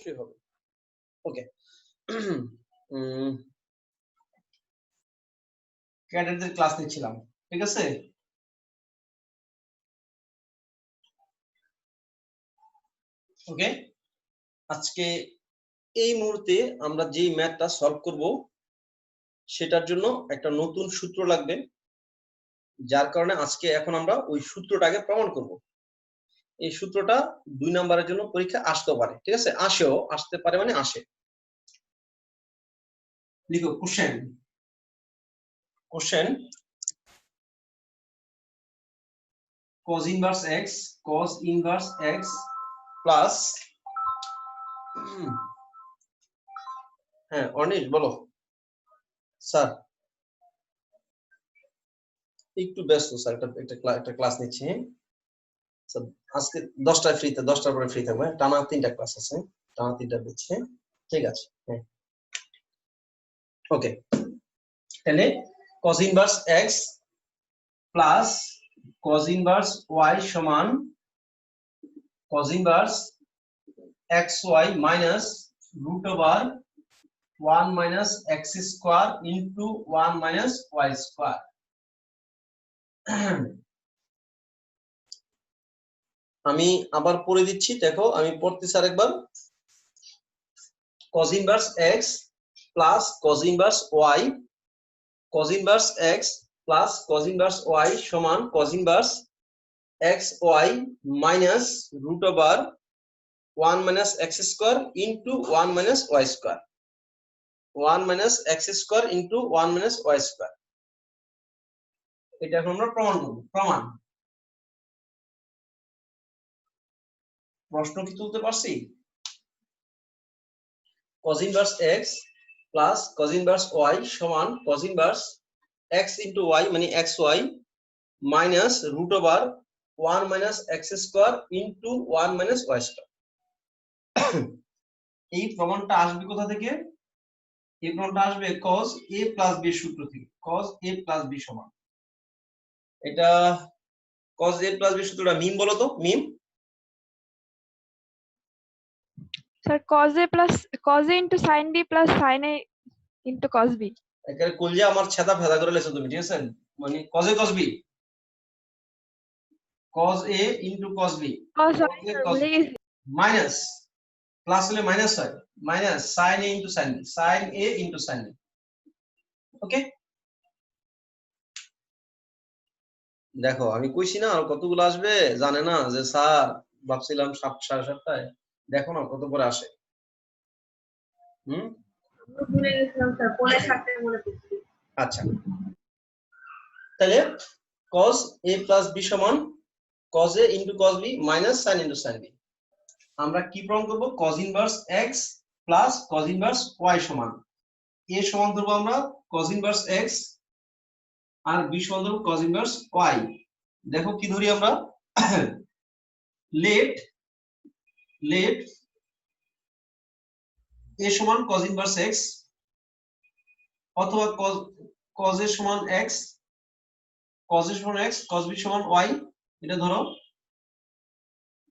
অবশ্যই হবে। ওকে, ক্যাডেটদের ক্লাস নিচ্ছিলাম, ঠিক আছে। ওকে, আজকে এই মুহূর্তে আমরা যে ম্যাথটা সলভ করব সেটার জন্য একটা নতুন সূত্র লাগবে, যার কারণে আজকে এখন আমরা ওই সূত্রটাকে প্রমাণ করব। এই সূত্রটা 2 নম্বরের জন্য পরীক্ষা আসতে পারে, ঠিক আছে, আসতে পারে মানে আসে। লিখো question cos inverse x plus, হ্যাঁ অনিশ বলো। স্যার একটু ব্যস্ত স্যার, একটা ক্লাস নিচ্ছি। স্যার আজকে 10টায় ফ্রিতে, 10টার পরে ফ্রি থাকবে, টানা 3টা ক্লাস আছে, টানা 3টা দিচ্ছি, ঠিক আছে। হ্যাঁ ওকে, তাহলে cos inverse x plus cos inverse y সমান cos inverse xy minus root over 1 minus x square into 1 minus y square। আমি আবার পড়ে দিচ্ছি, দেখো আমি পড়তেছি আরেকবার। cos inverse x plus cos inverse y, cos inverse x plus cos inverse y সমান cos inverse xy minus root over 1 minus x square into 1 minus y square, 1 minus x square into 1 minus y square। এটা এখন আমরা প্রমাণ করব। প্রশ্ন কি তুলতে পারছি? cos inverse x plus cos inverse y সমান cos inverse x into y মানে xy minus root over 1 minus x square into 1 minus y square। এই প্রমাণটা আসবে কোথা থেকে? এই প্রমাণটা আসবে cos a plus b সূত্র থেকে। cos a plus b সমান, এটা cos a plus b সূত্রটা মিম বলো তো, Mim. Sir cos a into sin b plus sin a into cos b। এখানে কলজা আমার ছেদা ফেদা করে লেছো তুমি, ঠিক আছে, মানে cos a cos b, cos a into cos b minus, plus হলে মাইনাস হয়, minus sin a into sin b, sin a into sin b। ওকে, দেখো আমি কইছি না আর কতগুলো আসবে, জানে না যে স্যার ভাবছিলাম 7:30 দেখো না কত পরে আসে। ভুলে গেছিলাম স্যার, 7:45 মনে পড়ছে। আচ্ছা, তাহলে cos a plus b সমান cos a into cos b minus sin into sin b। আমরা কি প্রমাণ করব? cos inverse x plus cos inverse y সমান, a সমান ধরবো আমরা cos inverse x আর b সমান ধরবো cos inverse y। দেখো কি ধরি আমরা, let a সমান cos inverse x অথবা cos a সমান x, cos a সমান x, cos b সমান y। এটা ধরো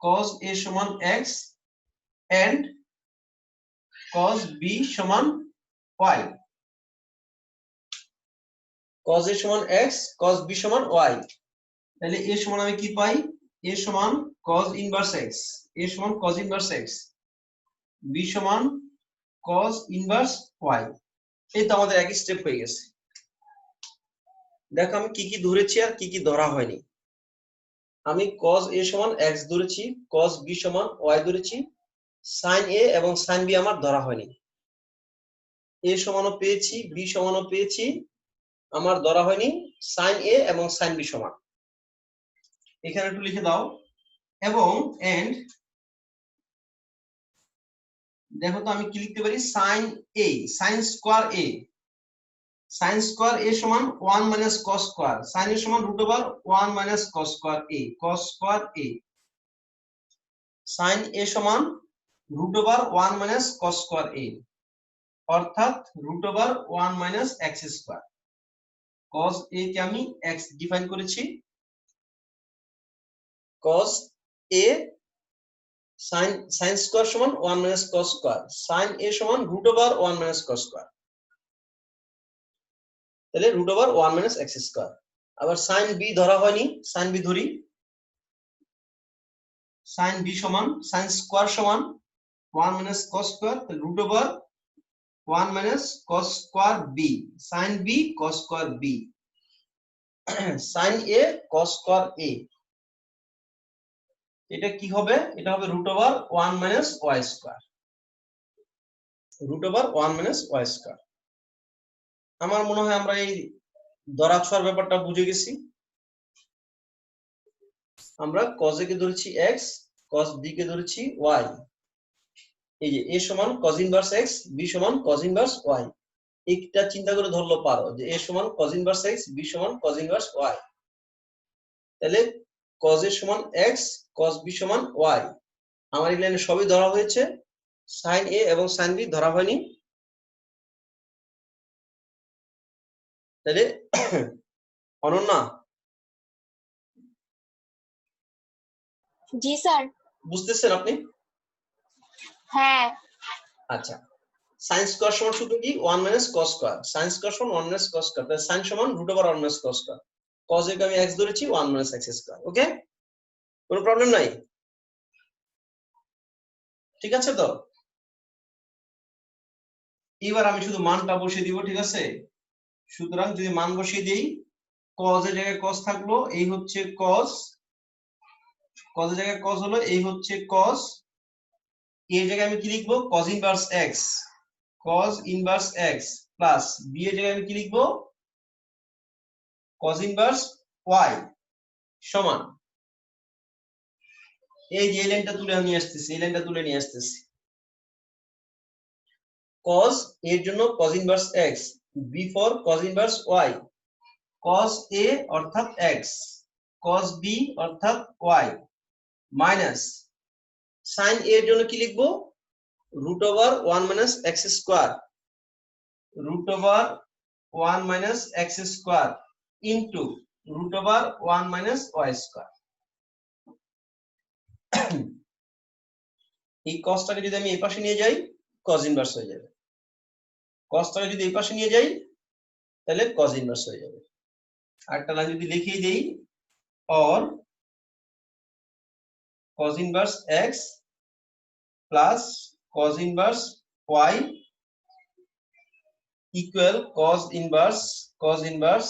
cos a সমান x and cos b সমান y, cos a সমান x, cos b সমান y। তাহলে a সমান আমি কি পাই? a সমান cos inverse x, a সমান cos inverse x, b সমান cos inverse y। এই তো আমাদের এক স্টেপ হয়ে গেছে। দেখো আমি কি কি ধরেছি আর কি কি ধরা হয়নি। আমি cos a সমান x ধরেছি, cos b সমান y ধরেছি, sin a এবং sin b আমার ধরা হয়নি। a সমানও পেয়েছি, b সমানও পেয়েছি, আমার ধরা হয়নি sin a এবং sin b সমান। এখানে একটু লিখে দাও। এবং এন্ড দেখো তো আমি কি লিখতে পারি, sin a, sin square a, sin square a সমান 1 minus cos square, sin a সমান root over 1 minus cos square a, cos square a, sin a সমান root over 1 minus cos square a, অর্থাৎ root over 1 minus x square. cos a কে আমি x define করেছি, cos a sin square সমান 1 minus cos square, sin a সমান √1 minus cos square, তাহলে √1 minus x square. আবার sin b ধরা হয়নি, sin b ধরি, sin b সমান sin স্কয়ার সমান 1 মাইনাস cos স্কয়ার, তাহলে √1 minus cos square b, sin b cos square b, sin a cos square a, এটা কি হবে? এটা হবে √1 minus y square, √1 minus y square. আমার মনে হয় আমরা এই ধরা ছোঁয়ার ব্যাপারটা বুঝে গেছি। আমরা cos a কে ধরেছি x, cos b কে ধরেছি y। এই যে a সমান cos ইনভার্স x, b সমান cos ইনভার্স y, একটা চিন্তা করে ধরলো পারো যে a সমান cos ইনভার্স x, b সমান cos ইনভার্স y, তাহলে cos a সমান x, cos b সমান y। আমার এই লাইনে সবই ধরা হয়েছে, sin a এবং sin b ধরা হয়নি। তাহলে অনন্যা, জি স্যার। বুঝতেছেন আপনি? হ্যাঁ। আচ্ছা, sin স্কয়ার সমান শুধু কি 1 minus cos square, sin square সমান 1 মাইনাস cos স্কয়ার, তাহলে sin সমান √1 মাইনাস cos স্কয়ার, cos এ কে আমি x ধরেছি 1 মাইনাস x স্কয়ার। ওকে, কোনো প্রবলেম নাই? ঠিক আছে তো? এবার আমি শুধু মানটা বসিয়ে দিব, ঠিক আছে? সুতরাং যদি মান বসিয়ে দেই, cos এর জায়গায় cos থাকলো, এই হচ্ছে cos, cos এর জায়গায় cos হলো, এই হচ্ছে cos, এর জায়গায় আমি কি লিখবো? cos inverse x, cos inverse x plus b এর জায়গায় আমি কি লিখবো? cos ইনভার্স y সমান, এই যে লাইনটা তুলে নিয়ে আসতেছি, এই লাইনটা তুলে নিয়ে আসতেছি, cos এর জন্য cos inverse x, b for cos inverse y, cos a অর্থাৎ x, cos b অর্থাৎ y, মাইনাস sin a এর জন্য কি লিখবো? √1 minus x square, √1 minus x square into √1 minus y square. এই cosটাকে যদি আমি এই পাশে নিয়ে যাই, cos ইনভার্স হয়ে যাবে, cosটাকে যদি এই পাশে নিয়ে যাই তাহলে cos ইনভার্স হয়ে যাবে। আরেকটা লাইন যদি লিখিয়ে দেই, or cos inverse x plus cos inverse y equal cos inverse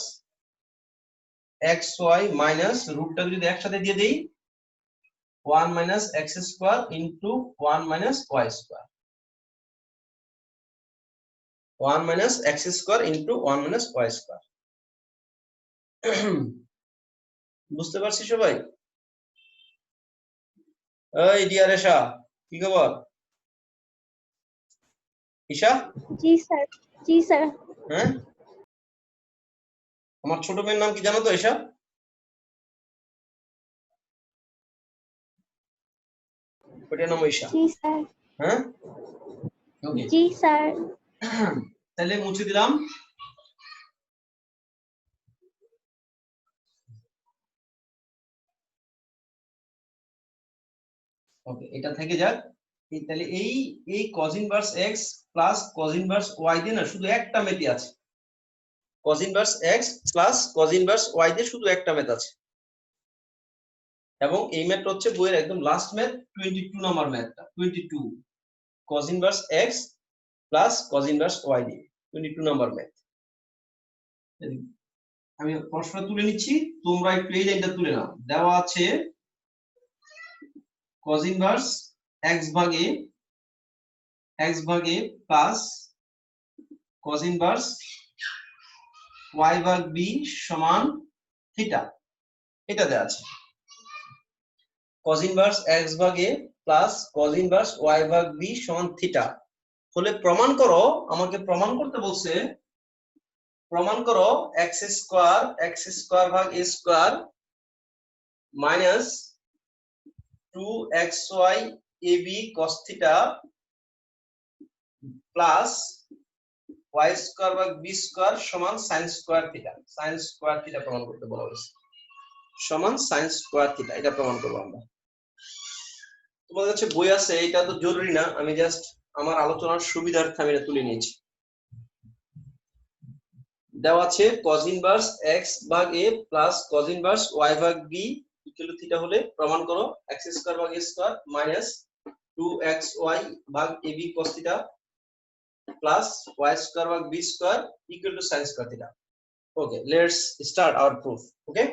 xy minus রুটটা যদি একসাথে দিয়ে দেই 1 minus x square into 1 minus y square, 1 minus x square into 1 minus y square. বুঝতে পারছি সবাই? এই ডিয়ার এশা, কি খবর? ঈশা? জি স্যার। জি স্যার। হ্যাঁ, আমার ছোট মেয়ের নাম কি জানো তো? ঈশা? ওটার নাম ঈশা। জি স্যার। হ্যাঁ, ওকে, জি স্যার। তাহলে মুছে দিলাম। ওকে, এটা থেকে যাক। তাহলে এই cos inverse x plus cos inverse y দিয়ে না শুধু একটা মেথই আছে, cos inverse x plus cos inverse y দিয়ে শুধু একটা মেথ আছে, এবং এই ম্যাথটা হচ্ছে বইয়ের একদম লাস্ট ম্যাথ, 22 নাম্বার ম্যাথটা, 22 cos inverse x plus cos inverse y দিয়ে 22 নাম্বার ম্যাথ। আমি প্রশ্নটা তুলে নিচ্ছি, তোমরা একটু এই লাইনটা তুলে নাও। দেওয়া আছে cos ইনভার্স x ভাগে প্লাস cos ইনভার্স y ভাগ b সমান থিটা, এটা দেওয়া আছে। cos ইনভার্স x ভাগে প্লাস cos ইনভার্স y ভাগ b সমান থিটা হলে প্রমাণ করো, আমাকে প্রমাণ করতে বলছে, প্রমাণ করো x স্কয়ার ভাগ a square minus 2xy ab cos theta plus y square ভাগ b স্কয়ার সমান sin স্কয়ার থিটা প্রমাণ করতে বলা হয়েছে, সমান sin স্কয়ার থিটা, এটা প্রমাণ করব আমরা। তোমাদের কাছে বই আছে, এটা তো জরুরি না, আমি জাস্ট আমার আলোচনার সুবিধার্থে আমি এটা তুলে নিয়েছি। দেওয়া আছে cos ইনভার্স x ভাগ a plus cos inverse y ভাগ b ইকুয়াল টু থিটা হলে প্রমাণ করো x স্কয়ার ভাগ a স্কয়ার মাইনাস 2xy ভাগ ab cos theta plus y square ভাগ b square equal to sin square theta. Okay, let's start our proof. Okay,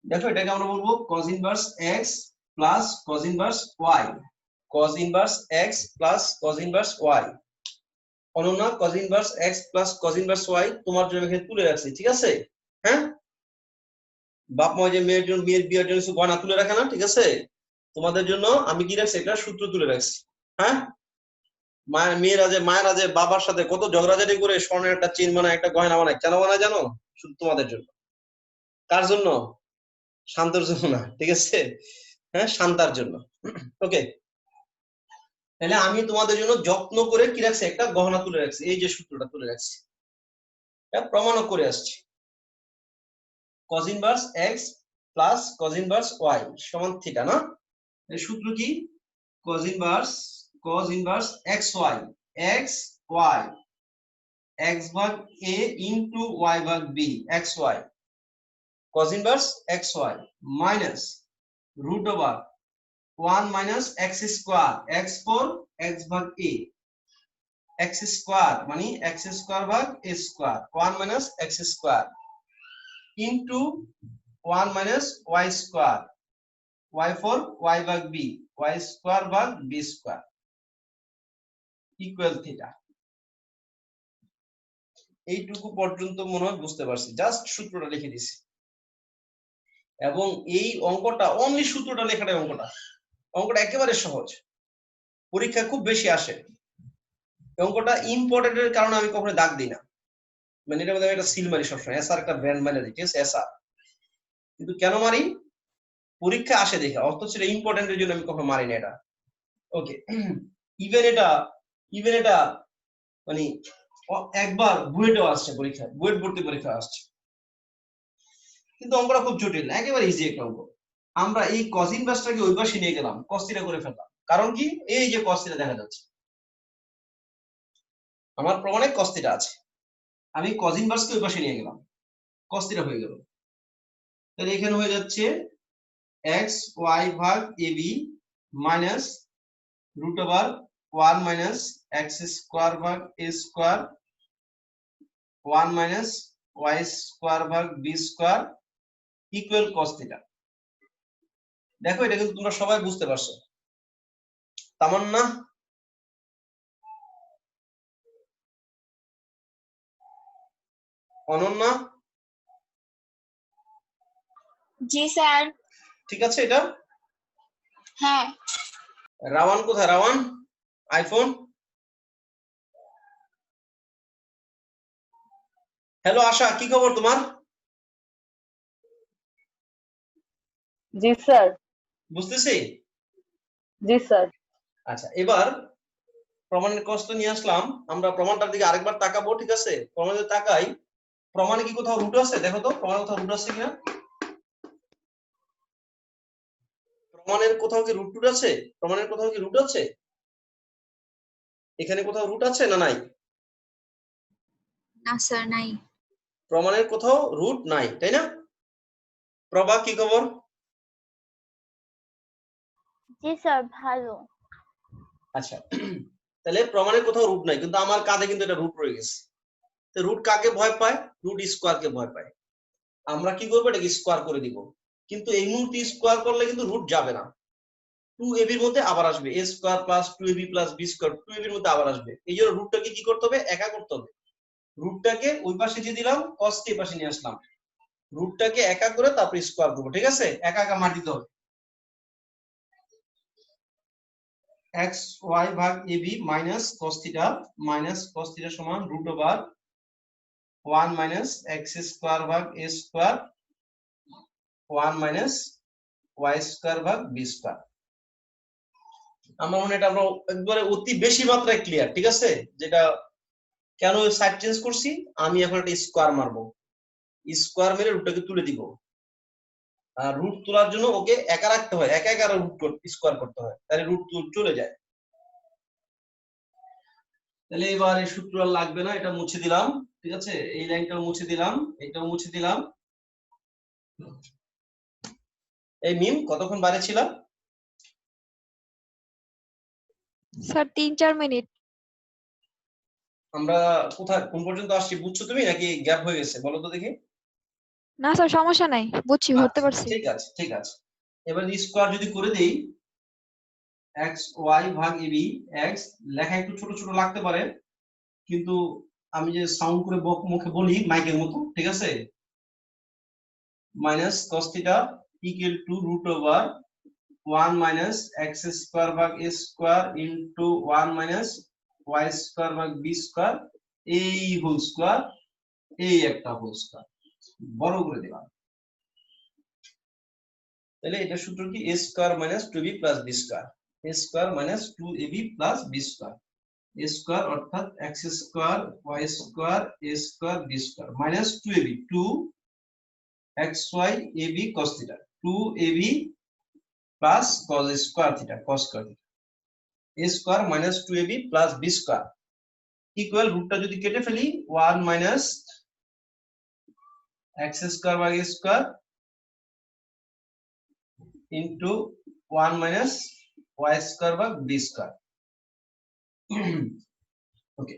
দেখো এটাকে আমরা বলবো cos inverse x plus cos inverse y, cos inverse x plus cos inverse y। Ananya cos inverse x plus cos inverse y তোমার জন্য এখানে তুলে রাখছি, ঠিক আছে? হ্যাঁ, বাপ মা যে মেয়ের জন্য, মেয়ের বিয়ের জন্য গয়না তুলে রাখে না, ঠিক আছে? তোমাদের জন্য আমি কি রাখছি, একটা সূত্র তুলে রাখছি। হ্যাঁ, মায়েরা যে বাবার সাথে কত ঝগড়াঝাটি করে স্বর্ণের একটা চেন বানায়, একটা গয়না বানায়, কেন বানায় জানো? শুধু তোমাদের জন্য। কার জন্য? শান্তর জন্য না, ঠিক আছে? হ্যাঁ, শান্তার জন্য। ওকে, তাহলে আমি তোমাদের জন্য যত্ন করে কি রাখছি, একটা গহনা তুলে রাখছি, এই যে সূত্রটা তুলে রাখছি, এটা প্রমাণও করে আসছি। cos inverse x plus cos inverse y সমান থিটা না? এই সূত্র কি? cos inverse xy, xy x ভাগ a ইনটু y ভাগ b, xy cos inverse xy minus root over 1 minus x square, x for x ভাগ a, x স্কয়ার মানে x square ভাগ a square, 1 minus x square into 1 minus y square, y for y ভাগ b, y square ভাগ b square equal theta. এইটুকু পর্যন্ত মনে হয় বুঝতে পারছি, জাস্ট সূত্রটা লিখে দিছি। এবং এই অঙ্কটা অনলি সূত্রটা লেখাটাই অঙ্কটা একেবারে সহজ, পরীক্ষা খুব বেশি আসে। অঙ্কটা ইম্পর্টেন্টের কারণে আমি কখনো দাগ দিই না, মানে এটার মধ্যে একটা সিল মারি সবসময়, এসআর একটা ব্র্যান্ড মানে দিই, ঠিক আছে? এসআর। কিন্তু কেন মারি? পরীক্ষা আসে দেখে, অথচ এটা ইম্পর্টেন্টের জন্য আমি কখনো মারি না এটা। ওকে, ইভেন এটা মানে একবার বুয়েটও আসছে পরীক্ষা, বুয়েট ভর্তি পরীক্ষা আসছে, কিন্তু অঙ্কটা খুব জটিল না, একেবারে ইজি একটা অঙ্ক। আমরা এই cos ইনভার্সটাকে ওই পাশে নিয়ে গেলাম, cos থিটা করে ফেললাম। কারণ কি? এই যে cos থিটা দেখা যাচ্ছে, আমার প্রমাণে cos থিটা আছে, আমি cos ইনভার্সকে ওই পাশে নিয়ে গেলাম, cos থিটা হয়ে গেল। তাহলে এখানে হয়ে যাচ্ছে x y ভাগ ab minus root over 1 minus x square ভাগ a square, 1 minus y square ভাগ b square equal cos theta. দেখো এটা কিন্তু তোমরা সবাই বুঝতে পারছো। তামান্না, অনন্যা, জি স্যার। ঠিক আছে এটা? হ্যাঁ। রাওয়ান কোথায়? রাওয়ান আইফোন। হ্যালো আশা, কি খবর তোমার? জি স্যার। বুঝতেছি। জি স্যার। আচ্ছা, এবার প্রমাণের কষ্ট নিয়ে আসলাম, আমরা প্রমাণটার দিকে আরেকবার তাকাবো, ঠিক আছে? প্রমাণে তাকাই, প্রমাণে কি কোথাও রুট আছে? দেখো তো প্রমাণে কোথাও রুট আছে কিনা। প্রমাণের কোথাও কি রুট আছে? প্রমাণের কোথাও কি রুট আছে? এখানে কোথাও রুট আছে না নাই? না স্যার, নাই। প্রমাণের কোথাও রুট নাই, তাই না? প্রভা, কি খবর? জি স্যার, ভালো। আচ্ছা, তাহলে প্রমাণের কোথাও রুট নাই, কিন্তু আমার কাঁধে কিন্তু এটা রুট রয়ে গেছে। তো রুট কাকে ভয় পায়? রুট স্কোয়ারকে ভয় পায়। আমরা কি করবো? এটাকে স্কোয়ার করে দিব, কিন্তু এই মুহূর্তে স্কোয়ার করলে কিন্তু রুট যাবে না, 2ab এর মধ্যে আবার আসবে, a square plus 2ab plus b square 2ab এর মধ্যে আবার আসবে। এই জন্য রুটটাকে কি করতে হবে? একা করতে হবে। রুটটাকে ওই পাশে দিয়ে দিলাম, cos কে এই পাশে নিয়ে আসলাম, রুটটাকে একা করে তারপর স্কোয়ার করবো, ঠিক আছে? একা একা মার দিতে হবে। x y ভাগ ab মাইনাস cos থিটা সমান root over 1 minus x square ভাগ a square, 1 minus y square ভাগ b স্কোয়ার। আমার মনে হয় এটা আমরা একবারে অতি বেশি মাত্রায় ক্লিয়ার, ঠিক আছে? যেটা কেন সাইড চেঞ্জ করছি, আমি এখন একটা স্কোয়ার মারবো, স্কোয়ার মেরে রুটটাকে তুলে দিব, আর রুট তোলার জন্য ওকে একা রাখতে হয়, একা একা রুট স্কোয়ার করতে হয়, তাহলে রুট চলে যায়। তাহলে এবার এই সূত্র আর লাগবে না, এটা মুছে দিলাম, ঠিক আছে, এই লাইনটাও মুছে দিলাম, এটাও মুছে দিলাম। এই মিম কতক্ষণ বাইরে ছিলাম? Sir 3-4 minute. আমরা কোথায় কোন পর্যন্ত আসছি বুঝছো তুমি, নাকি গ্যাপ হয়ে গেছে বলো তো দেখি? না স্যার সমস্যা নাই, বুঝছি, ধরতে আচ্ছা, পারছি। ঠিক আছে ঠিক আছে। এবার স্কোয়ার যদি করে দেই এক্স ওয়াই ভাগ এবি, এক্স লেখা একটু ছোট ছোট লাগতে পারে, কিন্তু আমি যে সাউন্ড করে মুখে বলি মাইকের মতো, ঠিক আছে, minus cos theta equal to root over 1 minus x square ভাগ a square into 1 minus y square ভাগ বি স্কোয়ার, এই হোল স্কোয়ার, এই একটা হোল স্কোয়ার, বড় করে দিলাম। তাহলে এটা সূত্র কি, a square minus 2b plus b square, a square minus 2ab plus b square, a square অর্থাৎ x square y square a square b square minus 2ab 2xy ab cos theta 2ab plus cos square theta cos square theta, a square minus 2ab plus b square equal, রুটটা যদি কেটে ফেলি 1 minus x square y square into 1 minus y square by b square. ওকে,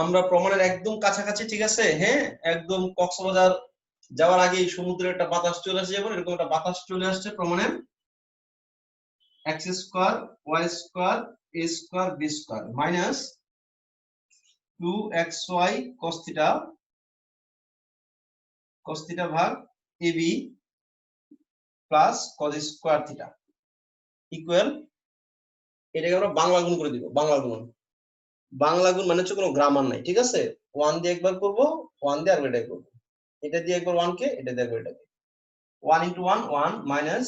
আমরা প্রমাণের একদম কাছাকাছি, ঠিক আছে, হ্যাঁ, একদম কক্সবাজার যাওয়ার আগে সমুদ্রের একটা বাতাস চলে আসে, যেমন এরকম একটা বাতাস চলে আসছে প্রমাণের। x square y square a square b square minus 2xy cos theta ভাগ ab plus cos square theta equal, এটাকে আমরা বাংলা গুণ করে দিব, বাংলা গুণ। বাংলা গুণ মানে হচ্ছে কোনো গ্রামার নাই, ঠিক আছে, 1 দিয়ে একবার করব, 1 দিয়ে আরেকবার এটা করব, এটা দিয়ে একবার 1 কে, এটা দিয়ে একবার এটাকে, 1 into 1 1 মাইনাস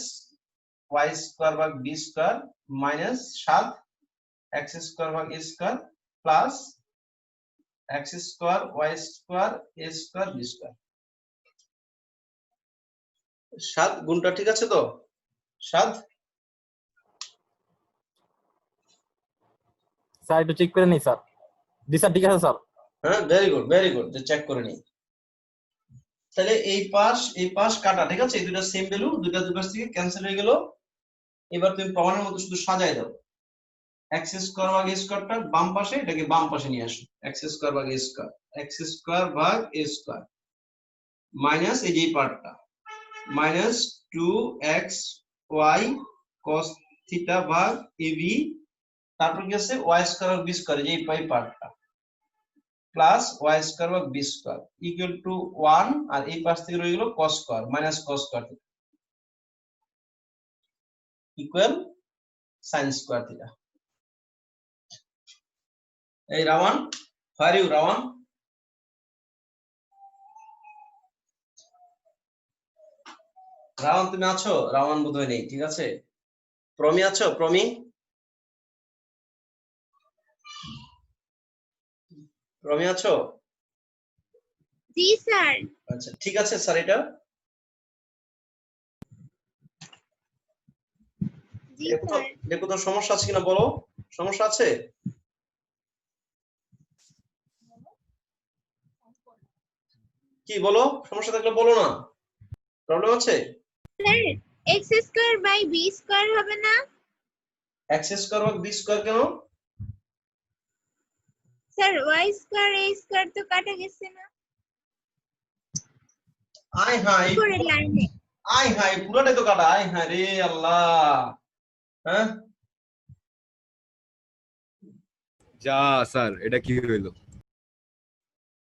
y স্কয়ার ভাগ b square minus 7 x square ভাগ a square plus x square y square a square b square. 7 গুণটা ঠিক আছে তো? 7 স্যার একটু চেক করে নিই স্যার। জি স্যার ঠিক আছে স্যার। হ্যাঁ, ভেরি গুড, যে চেক করে নিই। তাহলে এই পাশ কাটা, ঠিক আছে, এই দুটো সেম ভ্যালু, দুটো দুই পাশ থেকে ক্যান্সেল হয়ে গেল। এবার তুমি প্রমাণের মতো শুধু সাজাই দাও, x স্কয়ার ভাগ a স্কয়ারটা বাম পাশে, এটাকে বাম পাশে নিয়ে আসো, x স্কয়ার ভাগ a স্কয়ার, x স্কয়ার ভাগ a স্কয়ার মাইনাস এই যে পার্টটা মাইনাস 2xy cos থিটা ভাগ ab, তারপর কি আছে y স্কয়ার ভাগ b স্কয়ার, এই পার্টটা প্লাস y স্কয়ার ভাগ b স্কয়ার ইকুয়াল টু 1, আর এই পাশ থেকে রয়ে গেল cos square minus cos square theta equal sin square theta. এই রাওয়ান, হোয়ার ইউ রাওয়ান? রাওয়ান তুমি আছো? রাওয়ান বোধহয় নেই, ঠিক আছে। প্রমি আছো? প্রমি, প্রমি আছো? জি স্যার। আচ্ছা ঠিক আছে স্যার, এটা জি কোথাও স্যার। কোথাও সমস্যা আছে কিনা বলো, সমস্যা আছে? কি বলো, সমস্যা থাকলে বলো না, প্রবলেম আছে? Sir x square by b square হবে না? x স্কয়ার ভাগ b স্কয়ার কেন? Sir y square a square তো কাটা গেছে না আয় হায়, পরের লাইনে। আয় হায়, পুরোটাই তো কাটা, আয় হায় রে আল্লাহ। হ্যাঁ যা স্যার, এটা কি হইলো?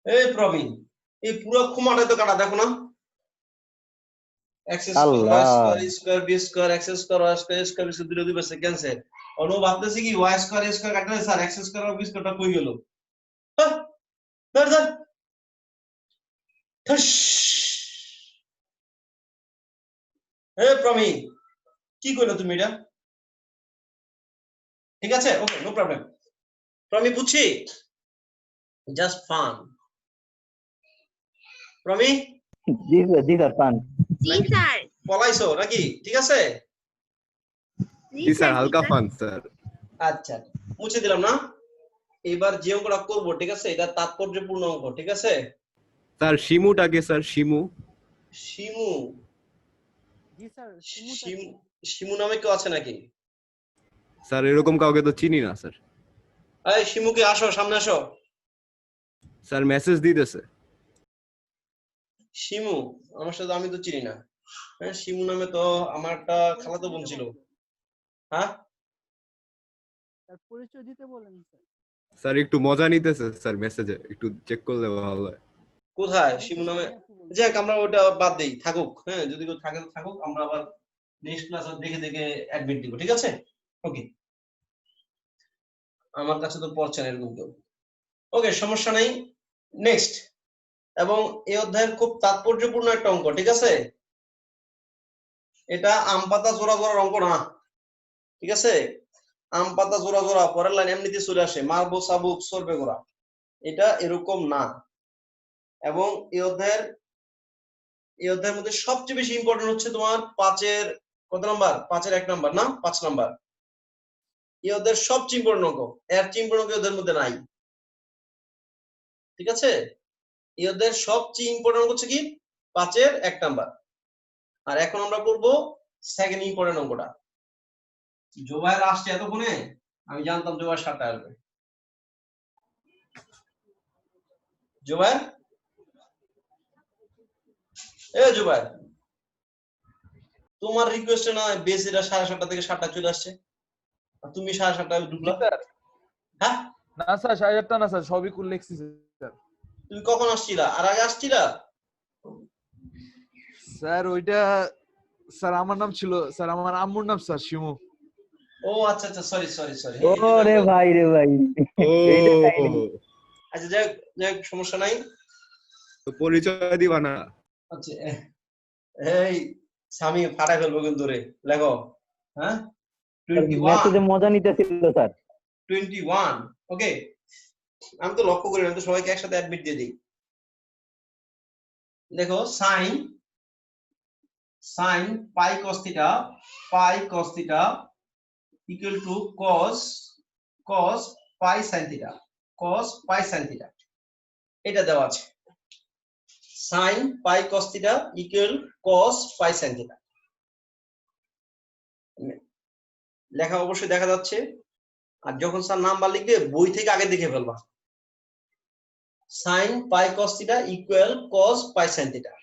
এই প্রবীণ, এই পুরো ক্ষমাটাই তো কাটা, দেখো না, x square y square a square b square x square y square a square b square দুটো দুই পাশে ক্যান্সেল। অনু ভাবতেছি কি y স্কয়ার a স্কয়ার কাটলে স্যার x স্কয়ার আর b স্কয়ারটা কই গেল? ধর ধর ঠস। এই প্রবীণ, কি কইলো তুমি এটা? ঠিক আছে, ওকে, নো প্রবলেম। প্রমি বুঝছি, জাস্ট ফান। প্রমি, জি স্যার, ফান। জি স্যার। পলাইছো নাকি? ঠিক আছে, জি স্যার, হালকা ফান স্যার। আচ্ছা মুছে দিলাম না। এবার যে অঙ্কটা করবো, ঠিক আছে, এটা তাৎপর্যপূর্ণ অঙ্ক, ঠিক আছে। স্যার শিমুটাকে স্যার, শিমু। শিমু, জি স্যার শিমু নামে কেউ আছে নাকি? স্যার এরকম কাউকে তো চিনি না স্যার। এই শিমুকে আসো, সামনে আসো। স্যার মেসেজ দিতেছে। শিমু আমার সাথে, আমি তো চিনি না। হ্যাঁ, শিমু নামে তো আমার একটা খালাতো বোন ছিল। হ্যাঁ পরিচয় দিতে বলেন স্যার। স্যার একটু মজা নিতেছে স্যার, মেসেজে একটু চেক করলে ভালো হয়। কোথায় শিমু নামে? যাক আমরা ওটা বাদ দেই, থাকুক। হ্যাঁ, যদি কেউ থাকে তো থাকুক, আমরা আবার নেক্সট ক্লাসে দেখে দেখে অ্যাডমিট দিব, ঠিক আছে। ওকে, আমার কাছে তো পড়ছে না এরকম কেউ। ওকে, সমস্যা নাই। নেক্সট, এবং এই অধ্যায়ের খুব তাৎপর্যপূর্ণ একটা অঙ্ক, ঠিক আছে। এটা আম পাতা জোড়া জোড়ার অঙ্ক না, ঠিক আছে। আম পাতা জোড়া জোড়া পরের লাইন এমনিতে চলে আসে, মারবো সাবুক সরবে গোড়া, এটা এরকম না। এবং এই অধ্যায়ের মধ্যে সবচেয়ে বেশি ইম্পর্টেন্ট হচ্ছে তোমার 5-এর কত নাম্বার? 5-এর 1 নাম্বার না, 5 নাম্বার। এই অধ্যায়ের সবচেয়ে ইম্পর্টেন্ট অঙ্ক, এর চেয়ে ইম্পর্টেন্ট অঙ্ক এদের মধ্যে নাই, ঠিক আছে। এই অধ্যায়ের সবচেয়ে ইম্পর্টেন্ট অঙ্ক হচ্ছে কি 5-এর 1 নাম্বার। আর এখন আমরা করব সেকেন্ড ইম্পর্টেন্ট অঙ্কটা। জোবাইর আসছে এতক্ষণে, আমি জানতাম জোবাইর 7টা আসবে। জোবাইর, এ জোবাইর, তোমার রিকোয়েস্টে না বেসিরা 7:30 থেকে 7টা চলে আসছে, আর তুমি 7:30টায় ঢুকলা। হ্যাঁ না স্যার 7:30 না স্যার, সবই করে লিখছি স্যার। তুমি কখন আসছিলা? আর আগে আসছিলা? স্যার ওইটা স্যার আমার নাম ছিল স্যার, আমার আম্মুর নাম স্যার শিমু। ও আচ্ছা আচ্ছা, সরি সরি সরি। ও রে ভাই রে ভাই, ও আচ্ছা যাক যাক, সমস্যা নাই। তো পরিচয় দিবা না? আচ্ছা এই স্বামী ফাটাই ফেলবো কিন্তু রে, লেখো। হ্যাঁ 21, মেসেজে মজা নিতেছিল স্যার। 21, ওকে। আমি তো লক্ষ্য করি না, আমি তো সবাইকে একসাথে অ্যাডমিট দিয়ে দিই। দেখো sine pi cos theta equal to cos pi sine theta, এটা দেওয়া আছে। Sine pi cos theta equal cos pi sine theta, লেখা অবশ্যই দেখা যাচ্ছে। আর যখন স্যার নাম্বার লিখবে বই থেকে আগে দেখে ফেলবা। Sine pi cos theta equal cos pi sine theta.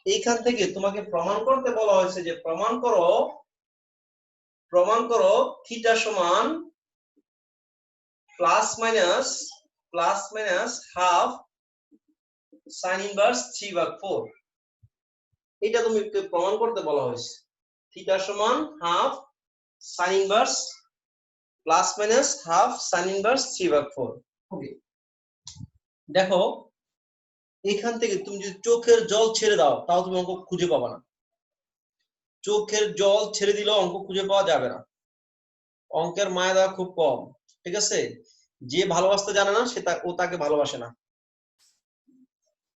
এইখান থেকে তোমাকে প্রমাণ করতে বলা হয়েছে যে প্রমাণ করো থিটা সমান plus minus half sign inverse 3/4। এটা তুমি প্রমাণ করতে বলা হয়েছে। থিটা সমান half sign inverse plus minus half sign inverse 3/4। ওকে, দেখো এখান থেকে তুমি যদি চোখের জল ছেড়ে দাও তাও তুমি অঙ্ক খুঁজে পাবা না। চোখের জল ছেড়ে দিলেও অঙ্ক খুঁজে পাওয়া যাবে না। অঙ্কের মায়া দেওয়া খুব কম, ঠিক আছে। যে ভালোবাসতে জানে না ও তাকে ভালোবাসে না।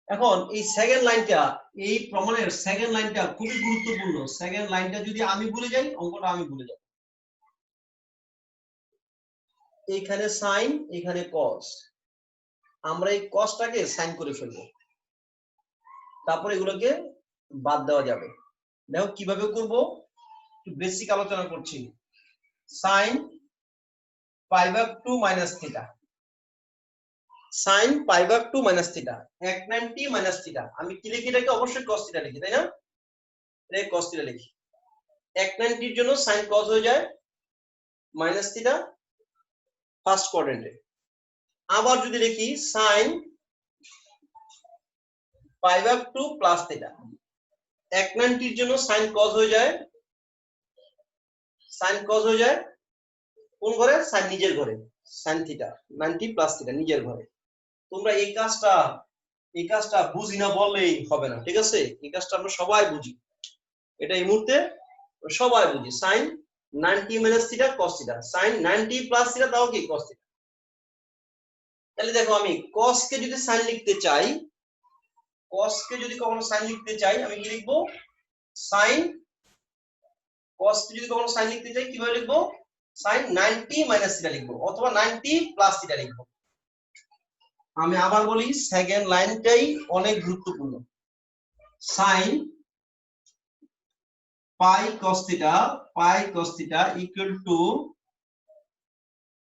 এখন এই সেকেন্ড লাইনটা, এই প্রমাণের সেকেন্ড লাইনটা খুবই গুরুত্বপূর্ণ। সেকেন্ড লাইনটা যদি আমি ভুলে যাই, অঙ্কটা আমি ভুলে যাব। এইখানে সাইন, এখানে কস, আমরা এই কসটাকে সাইন করে ফেলবো, তারপর এগুলোকে বাদ দেওয়া যাবে। দেখো কিভাবে করব, একটু বেসিক আলোচনা করছি। Sine π/2 minus theta, sine π/2 minus theta, 190 minus theta. আমি কি লিখি এটাকে? অবশ্যই cos থিটা লিখি, তাই না? এই cos থিটা লিখি। 190 এর জন্য sin cos হয়ে যায় মাইনাস থিটা ফার্স্ট কোয়াড্রেন্টে। আবার যদি লিখি sin π/2 প্লাস থিটা, 190 এর জন্য sin cos হয়ে যায় কোন ঘরে? sin নিজের ঘরে, sin থিটা 90 প্লাস থিটা নিজের ঘরে। তোমরা এই কাজটা বুঝি না বললেই হবে না, ঠিক আছে। এই কাজটা আমরা সবাই বুঝি, এটা এই মুহূর্তে সবাই বুঝি। sin 90 minus theta cos theta, sin 90 plus theta তাও কি cos থিটা। তাহলে দেখো আমি cos কে যদি sin লিখতে চাই, আমি কি লিখবো? sin cos যদি কখনো sin লিখতে চাই কিভাবে লিখবো sin 90 মাইনাস থিটা লিখবো অথবা 90 প্লাস থিটা লিখবো। আমি আবার বলি সেকেন্ড লাইনটাই অনেক গুরুত্বপূর্ণ। sin pi cos theta equal to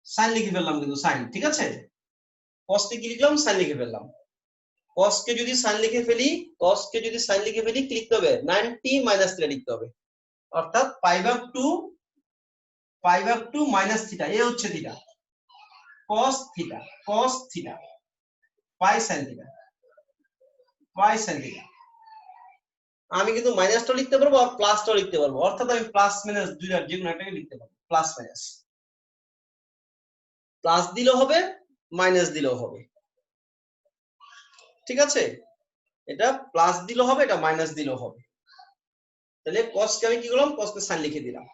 sin লিখে ফেললাম কিন্তু sin, ঠিক আছে? cos কে কি লিখলাম sin লিখে ফেললাম। cos কে যদি sin লিখে ফেলি কি লিখতে হবে 90 মাইনাস থিটা লিখতে হবে, অর্থাৎ pi ভাগ 2 মাইনাস থিটা, এ হচ্ছে theta, cos theta pi sin theta. আমি কিন্তু মাইনাসটাও লিখতে পারবো আর প্লাসটাও লিখতে পারবো, অর্থাৎ আমি প্লাস মাইনাস দুইটার যে কোনো একটাকে লিখতে পারবো, প্লাস মাইনাস, প্লাস দিলেও হবে মাইনাস দিলেও হবে, ঠিক আছে? এটা প্লাস দিলেও হবে এটা মাইনাস দিলেও হবে। তাহলে cos কে আমি কি করলাম cos কে sin লিখে দিলাম।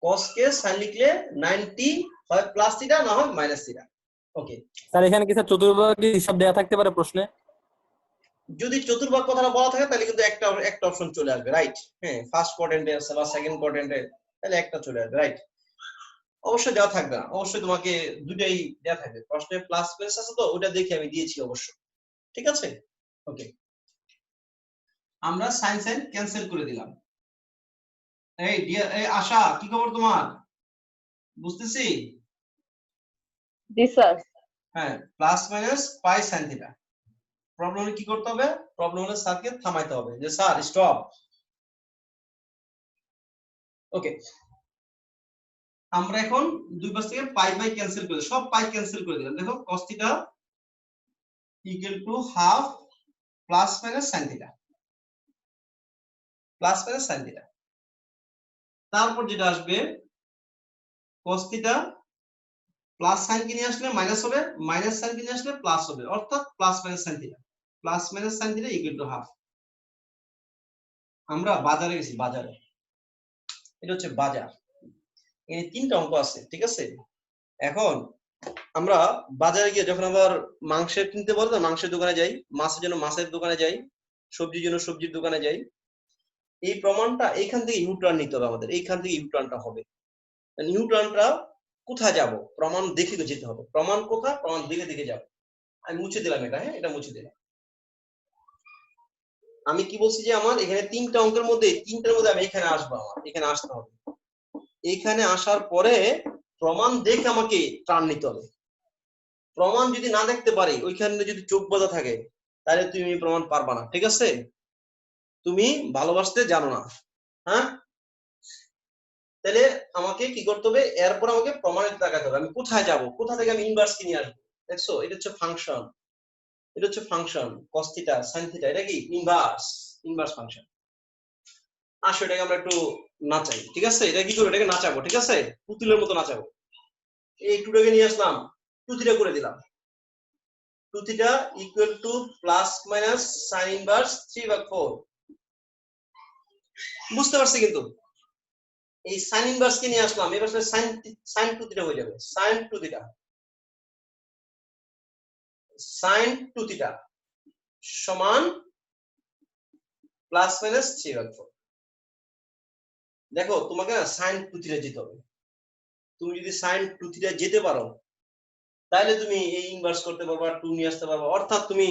cos কে sin লিখলে 90 হয় প্লাস থিটা না হয় মাইনাস থিটা। ওকে স্যার এখানে কি স্যার চতুর্ভাগের হিসাব দেয়া থাকতে পারে প্রশ্নে? যদি চতুর্ভাগ কথাটা বলা থাকে তাহলে কিন্তু একটা অপশন চলে আসবে, রাইট? হ্যাঁ, ফার্স্ট কোয়াড্রেন্টে আছে বা সেকেন্ড কোয়াড্রেন্টে, তাহলে একটা চলে আসবে, রাইট? অবশ্যই দেওয়া থাকবে না, অবশ্যই তোমাকে দুটাই দেওয়া থাকবে। প্রশ্নে প্লাস মাইনাস আছে তো ওটা দেখে আমি দিয়েছি অবশ্য, ঠিক আছে? ওকে, আমরা সাইন ক্যান্সেল করে দিলাম। এই ডিয়ার এই আশা, কি খবর তোমার? বুঝতেছি? জি স্যার। হ্যাঁ, প্লাস মাইনাস পাই সাইন থিটা। প্রবলেমে কি করতে হবে? প্রবলেমে স্যারকে থামাইতে হবে যে স্যার স্টপ। ওকে, আমরা এখন দুই পাশ থেকে পাই ক্যান্সেল করে সব পাই ক্যান্সেল করে দিলাম। দেখো cos theta equal to half plus minus sine theta, plus minus sine theta. তারপর যেটা আসবে cos থিটা প্লাস সাইন কি নিয়ে আসলে মাইনাস হবে, মাইনাস সাইন কি নিয়ে আসলে প্লাস হবে, অর্থাৎ plus minus sine theta, plus minus sine theta equal to half. আমরা বাজারে গেছি, বাজারে, এটা হচ্ছে বাজার। এই তিনটা অঙ্ক আছে, ঠিক আছে? এখন আমরা বাজারে গিয়ে যখন আবার মাংসের কিনতে বলতো মাংসের দোকানে যাই, মাছের জন্য মাছের দোকানে যাই, সবজির জন্য সবজির দোকানে যাই, এই প্রমাণটা এইখান থেকে ইউটার্ন নিতে হবে আমাদের, এইখান থেকে ইউটার্নটা হবে। ইউটার্নটা কোথায় যাব? প্রমাণ দেখে যেতে হবে। প্রমাণ কোথায়? প্রমাণ দেখে দেখে যাব। আমি মুছে দিলাম এটা, হ্যাঁ এটা মুছে দিলাম। আমি কি বলছি যে আমার এখানে তিনটা অঙ্কের মধ্যে তিনটার মধ্যে আমি এখানে আসবো, আমার এখানে আসতে হবে। এইখানে আসার পরে প্রমাণ দেখে আমাকে টার্ন নিতে হবে। প্রমাণ যদি না দেখতে পারি, ওইখানে যদি চোখ বাঁধা থাকে, তাহলে তুমি প্রমাণ পারবা না, ঠিক আছে? তুমি ভালোবাসতে জানো না, হ্যাঁ? তাহলে আমাকে কি করতে হবে? এরপর আমাকে প্রমাণিত দেখাতে হবে। আমি কোথায় যাব? কোথা থেকে আমি ইনভার্স কিনে আসবো? দেখছো, এটা হচ্ছে ফাংশন, এটা হচ্ছে function cos theta sin theta, এটা কি ইনভার্স ফাংশন। আসো এটাকে আমরা একটু নাচাই, ঠিক আছে? এটা কি করবো? এটাকে নাচাবো, ঠিক আছে? পুতুলের মতো নাচাবো। এই টুটাকে নিয়ে আসলাম, 2 থিটা করে দিলাম। 2 theta equal two plus minus sin inverse 3/4। বুঝতে পারছি? কিন্তু এই sin ইনভার্স কে নিয়ে আসলাম, এবার sin 2 থিটা হয়ে যাবে, sin 2 থিটা, sin 2 থিটা সমান প্লাস মাইনাস 3/4। দেখো তোমাকে না sin 2 থিটা যেতে হবে। তুমি যদি sin 2 থিটা যেতে পারো তাহলে তুমি এই ইনভার্স করতে পারবা, 2 নিয়ে আসতে পারবা। অর্থাৎ তুমি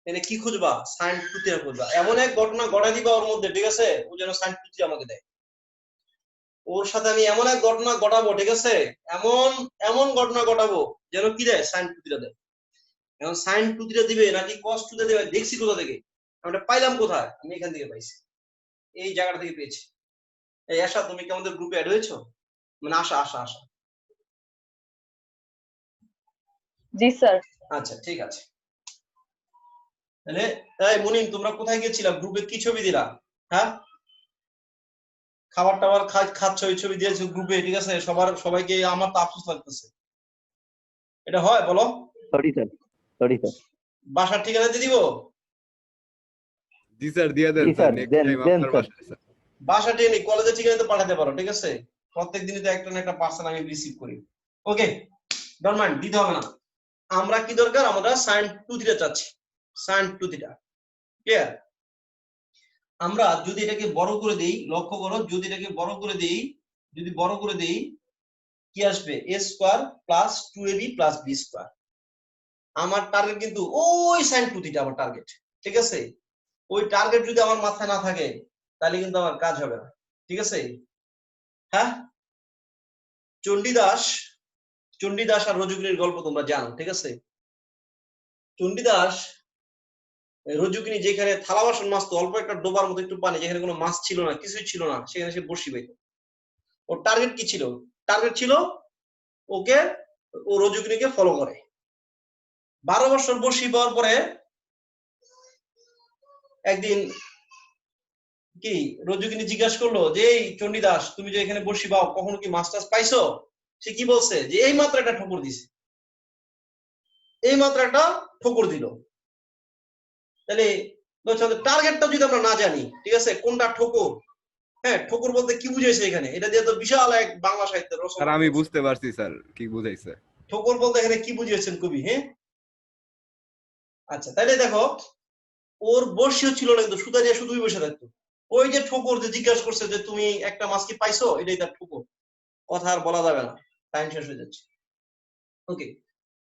এখানে কি খুঁজবা? sin 2 theta খুঁজবা। এমন এক ঘটনা ঘটাই দিবা ওর মধ্যে, ঠিক আছে? ও যেন sin 2 থিটা আমাকে দেয়। ওর সাথে আমি এমন এক ঘটনা ঘটাবো, ঠিক আছে? এমন ঘটনা ঘটাবো যেন কি দেয়? sin 2 থিটা দেয়। এখন sin 2 থিটা দিবে নাকি cos 2 থিটা দিবে দেখছি কোথা থেকে, আমরা পাইলাম কোথায়? আমি এখান থেকে পাইছি, এই জায়গাটা থেকে পেয়েছি। এই আশা, তুমি কি আমাদের গ্রুপে অ্যাড হয়েছো? মানে আশা। জি স্যার। আচ্ছা ঠিক আছে। তাহলে এই মুনিম, তোমরা কোথায় গিয়েছিলা? গ্রুপে কি ছবি দিলা? হ্যাঁ, খাবার টাবার খাচ্ছ, এই ছবি দিয়েছো গ্রুপে, ঠিক আছে? সবাইকে আমার তো আফসোস লাগতেছে। এটা হয় বলো? Sorry sir. বাসার ঠিকানা দিয়ে দিব? জি স্যার দিয়ে দেন স্যার, নেক্সট টাইম আপনার বাসায় স্যার। বাসা ঠিকানা কলেজের ঠিকানা তো পাঠাতে পারো, ঠিক আছে? প্রত্যেক দিনই তো একটা না একটা পার্সেল আমি রিসিভ করি। ওকে, ডোন্ট মাইন্ড, দিতে হবে না। আমরা কি দরকার? আমরা sin 2 থিটা চাচ্ছি, sin 2 থিটা। ক্লিয়ার? আমরা যদি এটাকে বড় করে দেই, লক্ষ্য করো, যদি এটাকে বড় করে দেই, যদি বড় করে দেই কি আসবে? a square plus 2ab plus b square. আমার টার্গেট কিন্তু ওই sin 2θ আমার টার্গেট, ঠিক আছে? ওই টার্গেট যদি আমার মাথায় না থাকে তাহলে কিন্তু আমার কাজ হবে না, ঠিক আছে? হ্যাঁ, চণ্ডীদাস আর রজকিনীর গল্প তোমরা জানো, ঠিক আছে? চণ্ডীদাস রজকিনী যেখানে থালা বাসন মাজতো, অল্প একটা ডোবার মতো একটু পানি, যেখানে কোনো মাছ ছিল না, কিছুই ছিল না, সেখানে সে বসি পাইতো। ওর টার্গেট কি ছিল? টার্গেট ছিল ওকে, ও রজকিনীকে ফলো করে। 12 বছর বসি পাওয়ার পরে একদিন কি রজকিনী জিজ্ঞাসা করলো যে এই চণ্ডীদাস, তুমি যে এখানে বসি পাও, কখনো কি মাছ টাছ পাইছো? সে কি বলছে? যে এই মাত্র একটা ঠোকর দিছে, এই মাত্র একটা ঠোকর দিল। তাহলে টার্গেটটা যদি আমরা না জানি, ঠিক আছে, কোনটা ঠোকর, হ্যাঁ, ঠোকর বলতে কি বুঝাইছে এখানে, এটা দিয়ে তো বিশাল এক বাংলা সাহিত্যের রচনা। স্যার আমি বুঝতে পারছি স্যার কি বুঝাইছে। ঠোকর বলতে এখানে কি বুঝিয়েছেন কবি? হ্যাঁ, আচ্ছা, তাহলে দেখো ওর বর্ষিও ছিল না, কিন্তু সুতা দিয়ে শুধুই বসে থাকতো। ওই যে ঠোকর যে জিজ্ঞাসা করছে যে তুমি একটা মাছ কি পাইছো, এটাই তার ঠোকর। কথা আর বলা যাবে না, টাইম শেষ হয়ে যাচ্ছে। ওকে,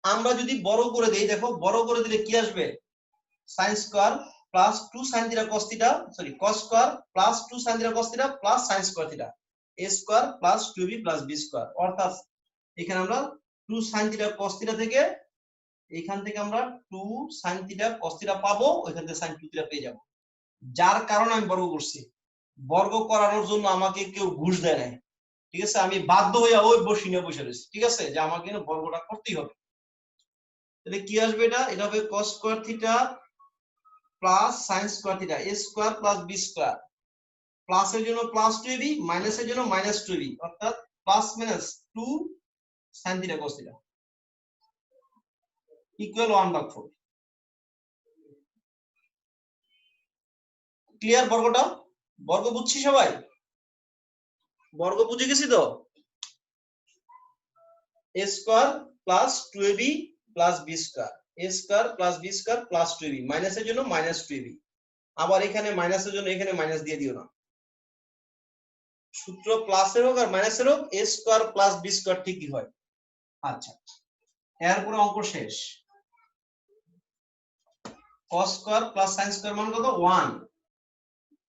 আমরা যদি বড় করে দেই, দেখো বড় করে দিলে কি আসবে? sin square plus 2 sin theta cos theta, sorry cos square plus 2 sin theta cos theta plus sin square theta, a square plus 2b plus b square. অর্থাৎ এখানে আমরা 2 sin থিটা cos থিটা থেকে, এখান থেকে আমরা 2 sin থিটা cos থিটা পাবো, ওইখান থেকে sin 2 থিটা পেয়ে যাব। যার কারণে আমি বর্গ করছি। বর্গ করানোর জন্য আমাকে কেউ ঘুষ দেয় না, ঠিক আছে? আমি বাধ্য হইয়া ওই বসি নিয়ে বসে রয়েছি, ঠিক আছে, যে আমাকে বর্গটা করতেই হবে। তাহলে কি আসবে? এটা হবে cos square theta plus sin square theta, a square plus b square, প্লাসের জন্য প্লাস 2ab, মাইনাসের জন্য মাইনাস 2ab, অর্থাৎ plus minus 2 sin theta cos theta equal 1/4। Clear? বর্গটা, বর্গ বুঝছি সবাই? বর্গ বুঝে গেছি তো? a square plus 2ab plus b square, a square plus b square plus 2ab, মাইনাসের জন্য মাইনাস 2ab, আবার এখানে মাইনাসের জন্য এখানে মাইনাস দিয়ে দিও না। সূত্র প্লাসের হোক আর মাইনাসের হোক, a square plus b square ঠিকই হয়। আচ্ছা, এরপরে অঙ্ক শেষ। cos square plus sin square মান কত? 1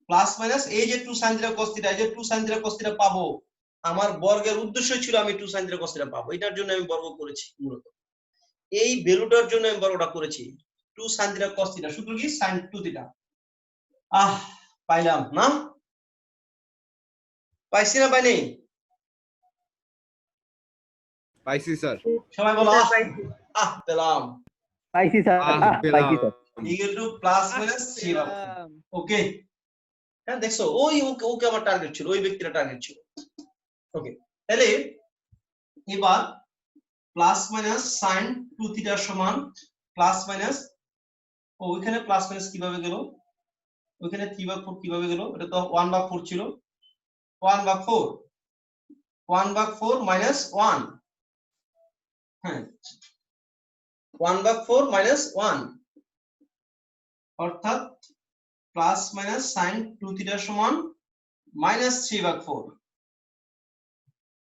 প্লাস মাইনাস এই যে 2 sin থিটা cos থিটা, এই যে 2 sin থিটা cos থিটা পাবো। আমার বর্গের উদ্দেশ্য ছিল আমি 2 sin থিটা cos থিটা পাবো, এটার জন্য আমি বর্গ করেছি। মূলত এই ভ্যালুটার জন্য আমি বর্গটা করেছি। 2 sin থিটা cos থিটা সূত্র কি? sin 2 theta. পাইলাম না? পাইছি না পাইনি? পাইছি স্যার। সবাই বলো পেলাম। পাইছি স্যার, পাইছি sir. Equal to plus minus 3 ওকে। হ্যাঁ, দেখছো ওই ওকে আমার টার্গেট ছিল, ওই ব্যক্তির টার্গেট ছিল। ওকে, তাহলে এবার প্লাস মাইনাস sin 2 থিটা সমান প্লাস মাইনাস, ওইখানে প্লাস মাইনাস কিভাবে গেল? ওইখানে 3/4 কিভাবে গেল? এটা তো 1/4 ছিল, 1/4 মাইনাস 1, হ্যাঁ 1/4 মাইনাস 1, অর্থাৎ প্লাস মাইনাস sin 2 থিটা সমান মাইনাস 3/4।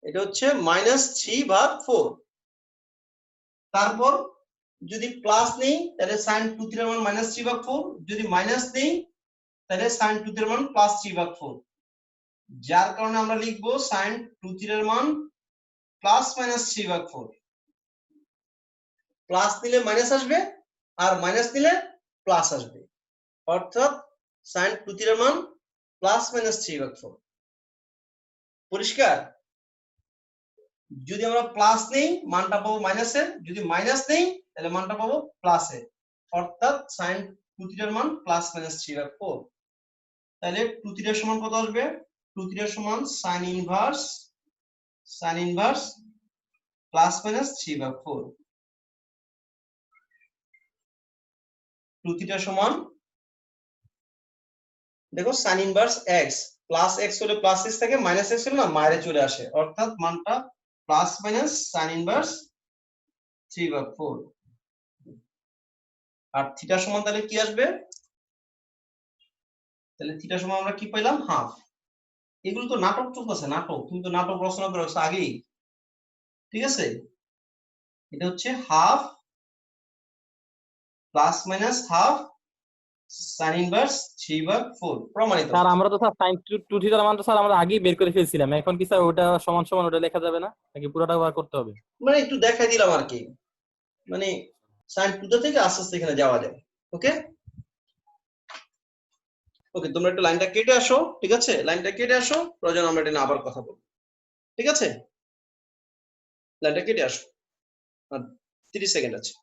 এটা হচ্ছে মাইনাস 3/4। তারপর যদি প্লাস নেই তাহলে sin 2 থিটার মান মাইনাস 3/4, যদি মাইনাস নেই তাহলে sin 2 থিটার মান প্লাস 3/4। যার কারণে আমরা লিখব sin 2 থিটার মান প্লাস মাইনাস 3/4। প্লাস নিলে মাইনাস আসবে আর মাইনাস নিলে প্লাস আসবে, অর্থাৎ sin 2 থিটার মান প্লাস মাইনাস 3/4। পরিষ্কার? যদি আমরা প্লাস নেই মানটা পাবো মাইনাসে, যদি মাইনাস নেই তাহলে মানটা পাবো প্লাসে, অর্থাৎ sin 2 থিটার মান প্লাস মাইনাস 3/4। তাহলে 2 থিটার সমান কত আসবে? 2 থিটার সমান sin inverse plus minus 3/4। 2 theta সমান, দেখো sin inverse x, plus x হলে প্লাস x থাকে, মাইনাস x হলে না মাইরে চলে আসে, অর্থাৎ মানটা প্লাস মাইনাস sin ইনভার্স 3/4। আর থিটা সমান তাহলে কি আসবে? তাহলে থিটা সমান আমরা কি পাইলাম হাফ। এগুলো তো নাটক চলতেছে, নাটক, তুমি তো নাটক রচনা করে রাখছো আগেই, ঠিক আছে। এটা হচ্ছে half plus minus half sin inverse 3/4 প্রমাণিত। স্যার আমরা তো স্যার sin 2 থিটার মান তো স্যার আমরা আগেই বের করে ফেলছিলাম, এখন কি স্যার ওটা সমান সমান ওটা লেখা যাবে না নাকি পুরোটা বার করতে হবে? মানে একটু দেখাই দিলাম আর কি, মানে sin 2 থেকে আস্তে আস্তে এখানে যাওয়া যায়। ওকে ওকে, তোমরা একটু লাইনটা কেটে আসো, ঠিক আছে, লাইনটা কেটে আসো, প্রয়োজন আমরা এটা নিয়ে আবার কথা বলবো, ঠিক আছে। লাইনটা কেটে আসো, 30 সেকেন্ড আছে।